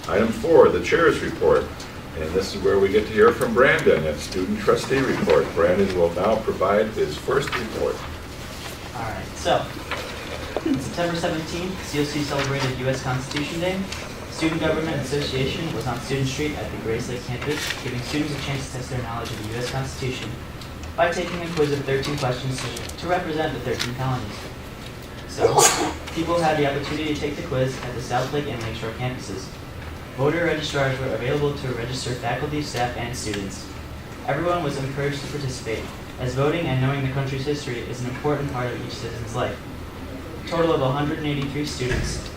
Item 4, the Chair's Report. And this is where we get to hear from Brandon at Student Trustee Report. Brandon will now provide his first report. All right, so September 17th, CLC celebrated U.S. Constitution Day. Student Government Association was on Student Street at the Grace Lake campus, giving students a chance to test their knowledge of the U.S. Constitution by taking a quiz of 13 questions to represent the 13 colonies. So, people had the opportunity to take the quiz at the South Lake and Lakeshore campuses. Voter registrars were available to register faculty, staff, and students. Everyone was encouraged to participate, as voting and knowing the country's history is an important part of each citizen's life. A total of 183 students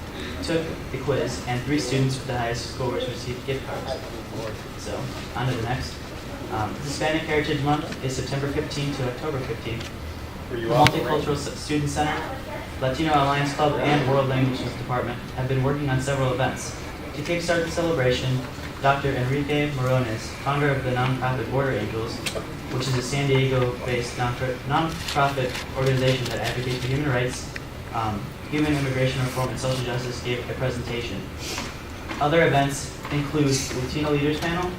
took the quiz, and 3 students with the highest scores received gift cards. So, on to the next. Hispanic Heritage Month is September 15th to October 15th. The Multicultural Student Center, Latino Alliance Club, and World Languages Department have been working on several events. To kickstart the celebration, Dr. Enrique Morones, founder of the nonprofit Border Angels, which is a San Diego-based nonprofit organization that advocates for human rights, human immigration reform, and social justice, gave a presentation. Other events include Latino Leaders Panel,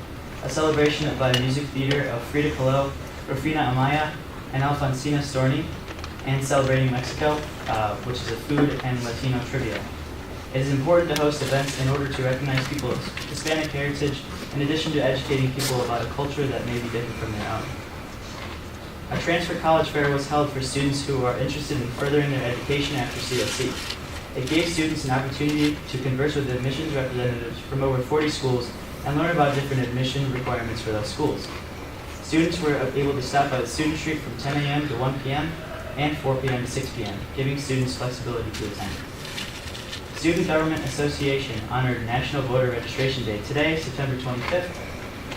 a celebration by music theater of Frida Kahlo, Rufina Amaya, and Alfonsina Storni, and Celebrating Mexico, which is a food and Latino trivia. It is important to host events in order to recognize people's Hispanic heritage, in addition to educating people about a culture that may be different from their own. A transfer college fair was held for students who are interested in furthering their education after CLC. It gave students an opportunity to converse with admissions representatives from over 40 schools and learn about different admission requirements for those schools. Students were able to stop by the Student Street from 10 a.m. to 1 p.m. and 4 p.m. to 6 p.m., giving students flexibility to attend. Student Government Association honored National Voter Registration Day today, September 25th.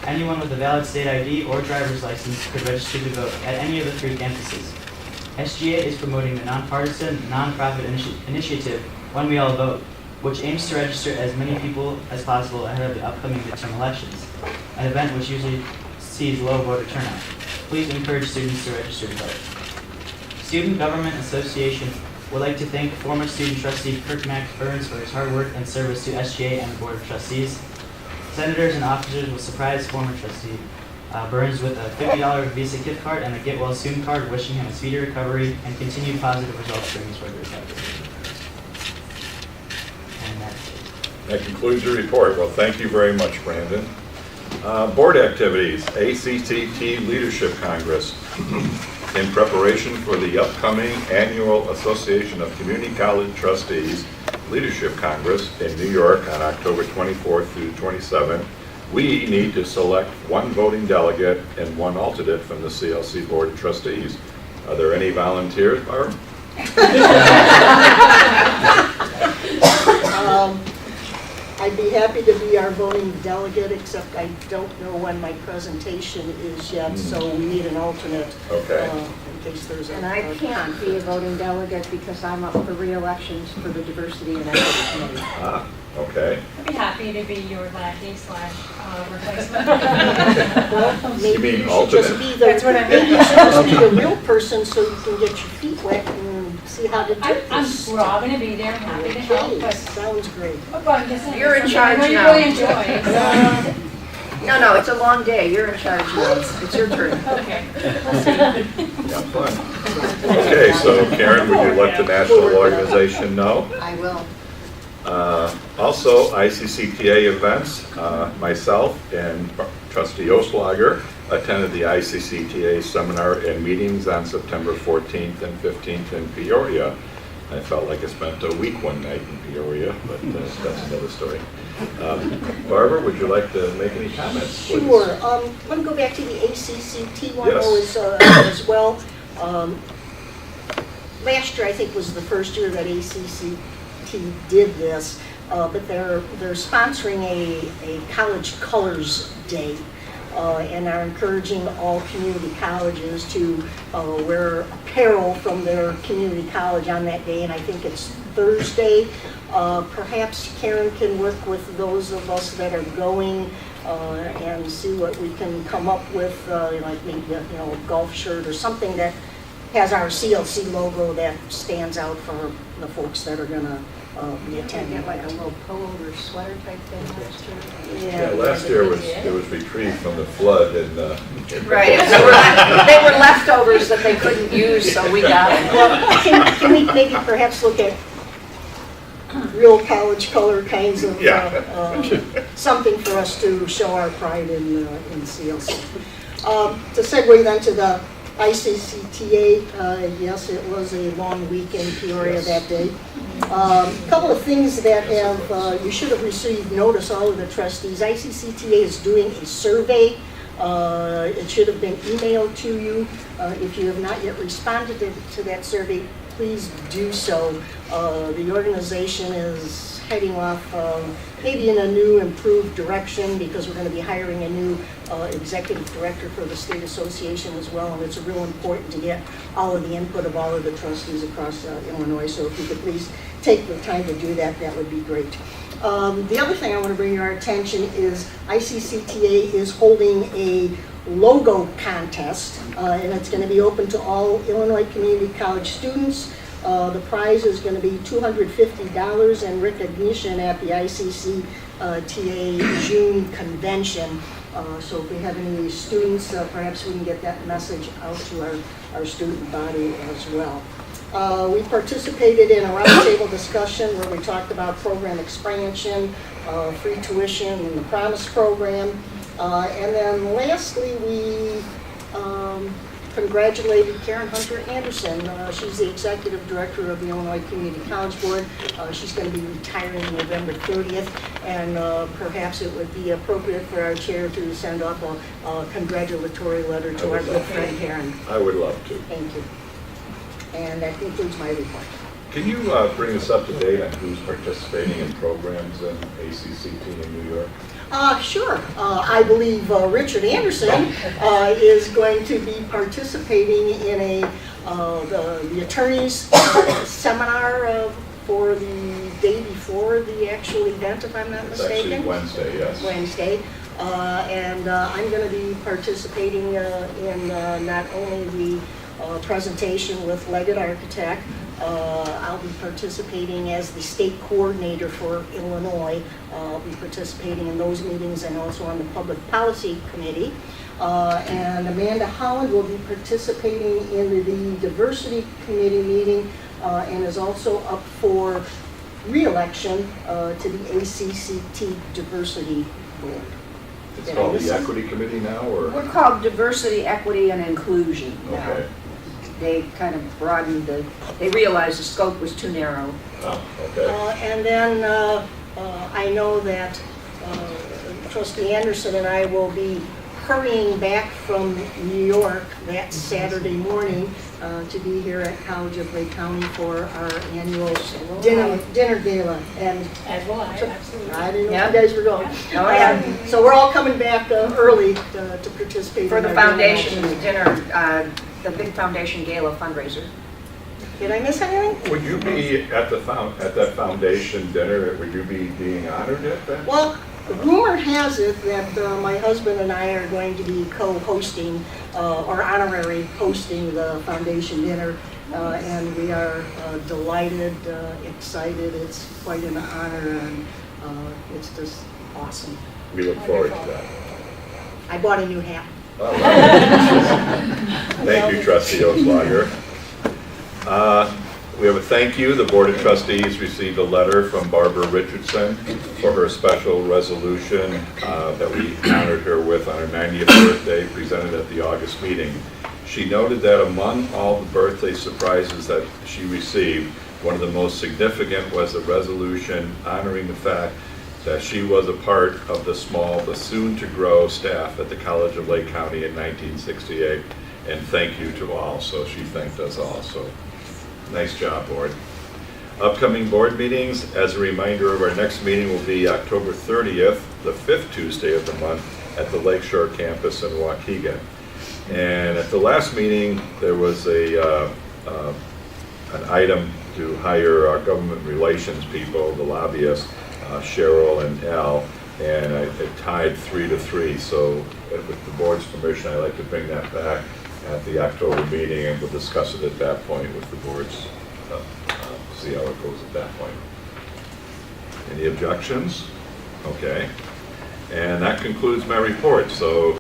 Anyone with a valid state ID or driver's license could register to vote at any of the 3 campuses. SGA is promoting the nonpartisan, nonprofit initiative When We All Vote, which aims to register as many people as possible ahead of the upcoming midterm elections, an event which usually sees low voter turnout. Please encourage students to register to vote. Student Government Association would like to thank former student trustee Kirk Mack Burns for his hard work and service to SGA and the Board of Trustees. Senators and officers will surprise former trustee Burns with a $50 Visa gift card and a Get Well Soon card, wishing him a speedy recovery and continued positive results during his further recovery. And that's it. That concludes your report. Well, thank you very much, Brandon. Board activities, ACCT Leadership Congress. In preparation for the upcoming annual Association of Community College Trustees Leadership Congress in New York on October 24th through 27th, we need to select 1 voting delegate and 1 alternate from the CLC Board of Trustees. Are there any volunteers, Barb? I'd be happy to be our voting delegate, except I don't know when my presentation is yet, so we need an alternate. Okay. In case there's a And I can't be a voting delegate because I'm up for re-elections for the Diversity and Equity Committee. Ah, okay. I'd be happy to be your lackey/replacement. Well, You maybe mean you should alternate? just be the, That's what I mean. maybe you should just be the real person so you can get your feet wet and see how to do this. We're all going to be there, happy to help, Okay, but sounds great. I'm just saying, You're in something I know charge you now. really enjoy. No, it's a long day. You're in charge now. It's your turn. Okay. Yeah, fun. Okay, so Karen, would you let the national organization know? I will. Also, ICCPA Events, myself and Trustee Oslager attended the ICCPA seminar and meetings on September 14th and 15th in Peoria. I felt like I spent a week one night in Peoria, but that's another story. Barbara, would you like to make any comments, please? Sure. Let me go back to the ACCT one Yes. as well. Last year, I think, was the first year that ACCT did this, but they're sponsoring a College Colors Day. And are encouraging all community colleges to wear apparel from their community college on that day, and I think it's Thursday. Perhaps Karen can work with those of us that are going and see what we can come up with, like maybe a golf shirt or something that has our CLC logo that stands out for the folks that are gonna be You can attending. get like a little polo or sweater type thing last year. Yeah, last year it was retrieved from the flood and. Right, they were leftovers that they couldn't use, so we got them. Well, can we maybe perhaps look at real college color kinds of, something for us to show our pride in CLC. To segue then to the ICCTA, yes, it was a long week in Peoria that day. A couple of things that have, you should have received notice, all of the trustees. ICCTA is doing a survey. It should have been emailed to you. If you have not yet responded to that survey, please do so. The organization is heading off maybe in a new, improved direction because we're going to be hiring a new executive director for the state association as well, and it's real important to get all of the input of all of the trustees across Illinois. So if you could please take the time to do that, that would be great. The other thing I want to bring to our attention is ICCTA is holding a logo contest, and it's going to be open to all Illinois Community College students. The prize is going to be $250 and recognition at the ICCTA June convention. So if we have any students, perhaps we can get that message out to our student body as well. We participated in a roundtable discussion where we talked about program expansion, free tuition, and the Promise program. And then lastly, we congratulated Karen Hunter Anderson. She's the executive director of the Illinois Community College Board. She's going to be retiring November 30th, and perhaps it would be appropriate for our chair to send off a congratulatory letter to our good friend Karen. I would love to. Thank you. And that concludes my report. Can you bring us up to date on who's participating in programs in ACCT in New York? Sure. I believe Richard Anderson is going to be participating in the attorneys seminar for the day before the actual event, if I'm not It's mistaken. actually Wednesday, yes. Wednesday. And I'm going to be participating in not only the presentation with Leggett Architect. I'll be participating as the state coordinator for Illinois. I'll be participating in those meetings and also on the public policy committee. And Amanda Holland will be participating in the diversity committee meeting and is also up for re-election to the ACCT diversity board. It's called the Equity Committee now, or? We're called Diversity, Equity, and Inclusion now. Okay. They kind of broadened they realized the scope was too narrow. Oh, okay. And then I know that Trustee Anderson and I will be hurrying back from New York that Saturday morning to be here at College of Lake County for our annual dinner gala. And As will I, absolutely. I didn't know Yeah. if you guys were going. Oh, yeah. So we're all coming back early to participate For in the our foundation dinner. dinner, the big foundation gala fundraiser. Did I miss anything? Would you be at that foundation dinner? Would you be being honored at that? Well, rumor has it that my husband and I are going to be co-hosting or honorary hosting the foundation dinner, and we are delighted, excited. It's quite an honor, and it's just awesome. We look forward to that. I bought a new hat. Thank you, Trustee Oslager. We have a thank you. The Board of Trustees received a letter from Barbara Richardson for her special resolution that we honored her with on her 90th birthday, presented at the August meeting. She noted that among all the birthday surprises that she received, one of the most significant was a resolution honoring the fact that she was a part of the soon-to-grow staff at the College of Lake County in 1968. And thank you to all. So she thanked us all. So nice job, Board. Upcoming board meetings, as a reminder of our next meeting will be October 30th, the 5th Tuesday of the month, at the Lakeshore campus in Waukegan. And at the last meeting, there was an item to hire our government relations people, the lobbyists, Cheryl and Al, and it tied 3-3. So with the board's permission, I'd like to bring that back at the October meeting, and we'll discuss it at that point with the boards, see how it goes at that point. Any objections? Okay. And that concludes my report. So